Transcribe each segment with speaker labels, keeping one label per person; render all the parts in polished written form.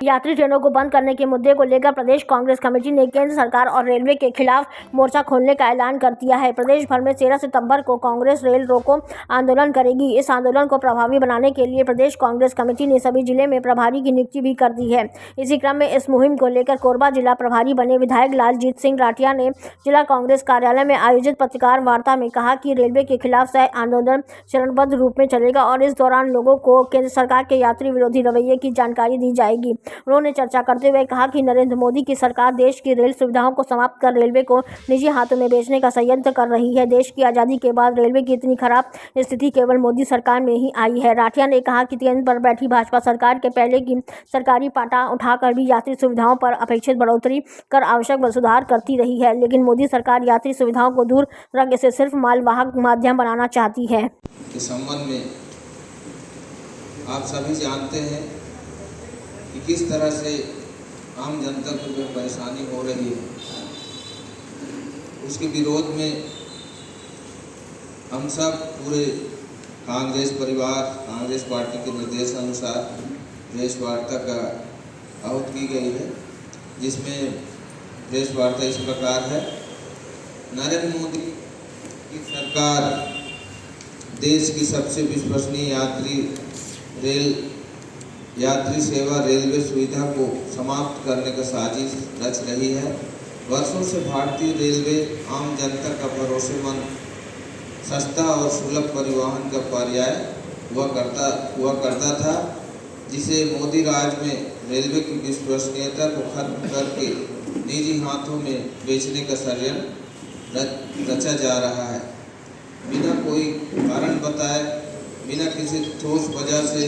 Speaker 1: यात्री ट्रेनों को बंद करने के मुद्दे को लेकर प्रदेश कांग्रेस कमेटी ने केंद्र सरकार और रेलवे के खिलाफ मोर्चा खोलने का ऐलान कर दिया है। प्रदेश भर में 13 सितंबर को कांग्रेस रेल रोको आंदोलन करेगी। इस आंदोलन को प्रभावी बनाने के लिए प्रदेश कांग्रेस कमेटी ने सभी जिले में प्रभारी की नियुक्ति भी कर दी है। इसी क्रम में इस मुहिम को लेकर कोरबा जिला प्रभारी बने विधायक लालजीत सिंह राठिया ने जिला कांग्रेस कार्यालय में आयोजित पत्रकार वार्ता में कहा कि रेलवे के खिलाफ सह आंदोलन चरणबद्ध रूप में चलेगा और इस दौरान लोगों को केंद्र सरकार के यात्री विरोधी रवैये की जानकारी दी जाएगी। उन्होंने चर्चा करते हुए कहा कि नरेंद्र मोदी की सरकार देश की रेल सुविधाओं को समाप्त कर रेलवे को निजी हाथों में बेचने का षड्यंत्र कर रही है। देश की आज़ादी के बाद रेलवे की इतनी खराब स्थिति केवल मोदी सरकार में ही आई है। राठिया ने कहा कि केंद्र पर बैठी भाजपा सरकार के पहले की सरकारी पाटा उठाकर भी यात्री सुविधाओं पर अपेक्षित बढ़ोतरी कर आवश्यक सुधार करती रही है, लेकिन मोदी सरकार यात्री सुविधाओं को दूर रख इसे सिर्फ मालवाहक माध्यम बनाना चाहती है।
Speaker 2: इस संबंध में आप सभी जानते हैं कि किस तरह से आम जनता को जो परेशानी हो रही है, उसके विरोध में हम सब पूरे कांग्रेस परिवार, कांग्रेस पार्टी के निर्देशानुसार प्रेस वार्ता का आहूत की गई है, जिसमें प्रेस वार्ता इस प्रकार है। नरेंद्र मोदी की सरकार देश की सबसे विश्वसनीय यात्री सेवा रेलवे सुविधा को समाप्त करने का साजिश रच रही है। वर्षों से भारतीय रेलवे आम जनता का भरोसेमंद, सस्ता और सुलभ परिवहन का पर्याय हुआ करता था, जिसे मोदी राज में रेलवे की विश्वसनीयता को खत्म करके निजी हाथों में बेचने का षड्यंत्र रचा जा रहा है। बिना कोई कारण बताए, बिना किसी ठोस वजह से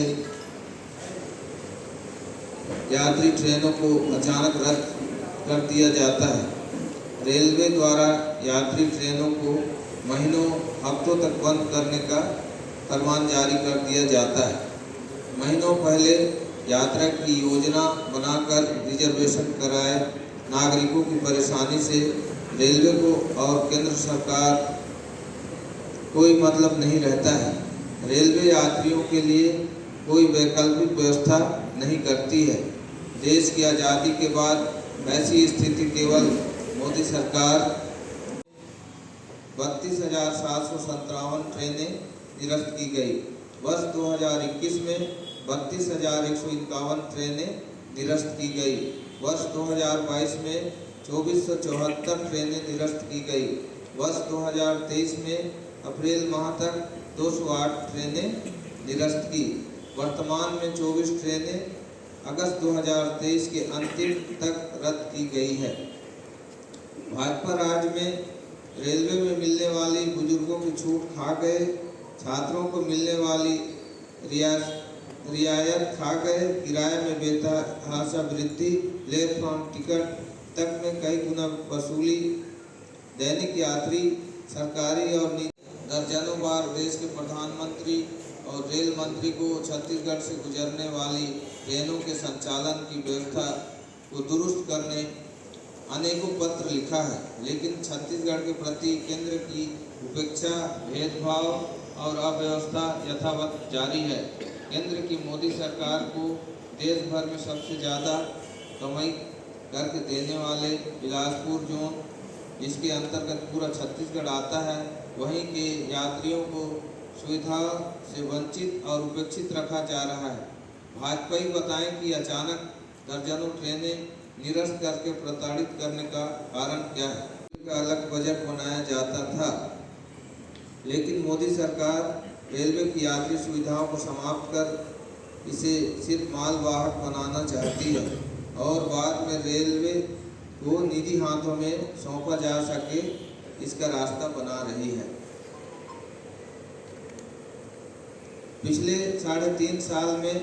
Speaker 2: यात्री ट्रेनों को अचानक रद्द कर दिया जाता है। रेलवे द्वारा यात्री ट्रेनों को महीनों हफ्तों तक बंद करने का फरमान जारी कर दिया जाता है। महीनों पहले यात्रा की योजना बनाकर रिजर्वेशन कराए नागरिकों की परेशानी से रेलवे को और केंद्र सरकार कोई मतलब नहीं रहता है। रेलवे यात्रियों के लिए कोई वैकल्पिक व्यवस्था नहीं करती है। देश की आज़ादी के बाद ऐसी स्थिति केवल मोदी सरकार 32,757 ट्रेनें निरस्त की गई। वर्ष 2021 में 32,151 ट्रेनें निरस्त की गई। वर्ष 2022 में 2474 ट्रेनें निरस्त की गई। वर्ष 2023 में अप्रैल माह तक 208 ट्रेनें निरस्त की। वर्तमान में 24 ट्रेनें अगस्त 2023 के अंतिम तक रद्द की गई है। भाजपा राज्य में रेलवे में मिलने वाली बुजुर्गों की छूट खा गए, छात्रों को मिलने वाली रियायत खा गए, किराए में बेतहाशा वृद्धि, प्लेटफॉर्म टिकट तक में कई गुना वसूली, दैनिक यात्री सरकारी और निजी दर्जनों बार देश के प्रधानमंत्री और रेल मंत्री को छत्तीसगढ़ से गुजरने वाली ट्रेनों के संचालन की व्यवस्था को दुरुस्त करने अनेकों पत्र लिखा है, लेकिन छत्तीसगढ़ के प्रति केंद्र की उपेक्षा, भेदभाव और अव्यवस्था यथावत जारी है। केंद्र की मोदी सरकार को देश भर में सबसे ज़्यादा कमाई करके देने वाले बिलासपुर जोन, जिसके अंतर्गत पूरा छत्तीसगढ़ आता है, वहीं के यात्रियों को सुविधा से वंचित और उपेक्षित रखा जा रहा है। भाजपा ही बताएं कि अचानक दर्जनों ट्रेनें निरस्त करके प्रताड़ित करने का कारण क्या है। का अलग बजट बनाया जाता था, लेकिन मोदी सरकार रेलवे की यात्री सुविधाओं को समाप्त कर इसे सिर्फ मालवाहक बनाना चाहती है और बाद में रेलवे को निजी हाथों में सौंपा जा सके, इसका रास्ता बना रही है। पिछले 3.5 साल में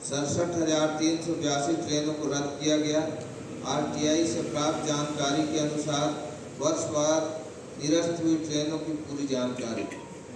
Speaker 2: 67,382 ट्रेनों को रद्द किया गया। आरटीआई से प्राप्त जानकारी के अनुसार वर्षवार निरस्त हुई ट्रेनों की पूरी जानकारी